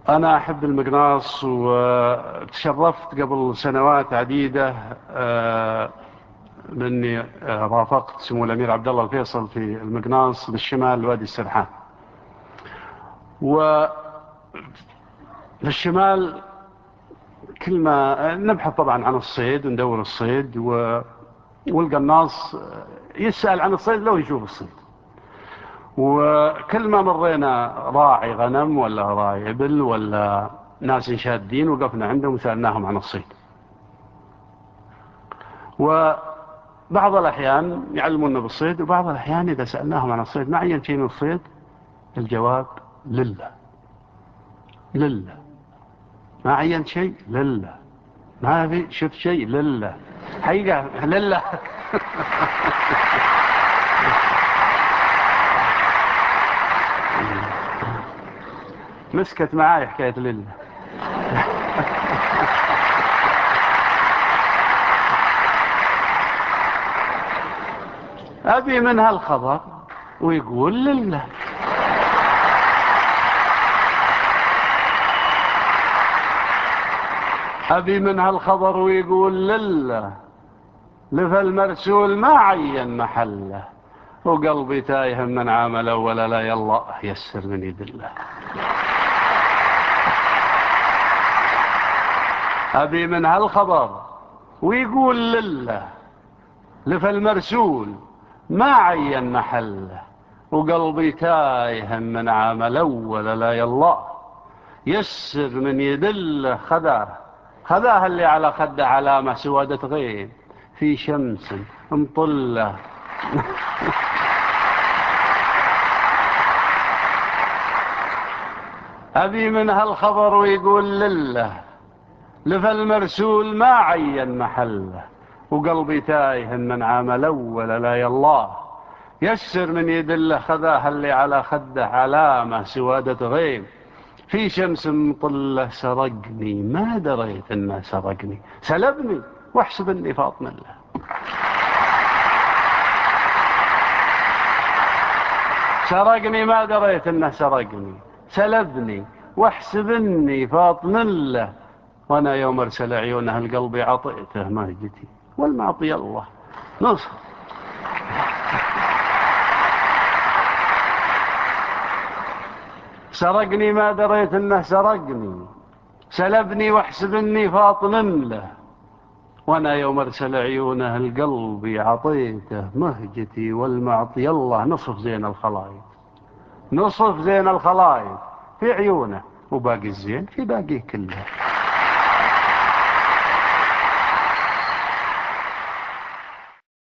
أنا أحب المقناص، وتشرفت قبل سنوات عديدة بأني رافقت سمو الأمير عبد الله الفيصل في المقناص بالشمال وادي السرحان. وفي الشمال كل ما نبحث طبعا عن الصيد وندور الصيد، والقناص يسأل عن الصيد لو يشوف الصيد. وكل ما مرينا راعي غنم ولا راعي إبل ولا ناس شادين وقفنا عندهم وسألناهم عن الصيد. وبعض الأحيان يعلمونا بالصيد، وبعض الأحيان إذا سألناهم عن الصيد ما عين شيء من الصيد، الجواب لله لله، ما عين شيء لله، ما في شفت شيء لله، حقيقة لله. مسكت معاي حكاية لله. أبي منها الخبر ويقول لله. أبي منها الخبر ويقول لله، لفى المرسول ما عين محله، وقلبي تايه من عامله ولا لا يلا يسر من يد الله. أبي منها الخبر ويقول لله، لفى المرسول ما عين محله، وقلبي تايه من عامله ولا لا يلا يسر من يد الله. خذاها اللي على خده علامة سوادة غيم في شمس مطلة. أبي منها الخبر ويقول لله، لفى المرسول ما عين محله، وقلبي تايه من عامله ولا لا يالله يسر من يد الله. خذاها اللي على خده علامة سوادة غيم في شمس مطلة. سرقني ما دريت انه سرقني، سلبني واحسب اني فاطم الله. سرقني ما دريت انه سرقني، سلبني واحسب اني فاطم الله. وانا يوم ارسل عيونه القلب عطيته مهجتي والمعطي الله نصر. سرقني ما دريت انه سرقني، سلبني واحسب اني فاطم له. وانا يوم ارسل عيونه القلب عطيته مهجتي والمعطي الله. نصف زين الخلايط، نصف زين الخلايط في عيونه، وباقي الزين في باقيه كله.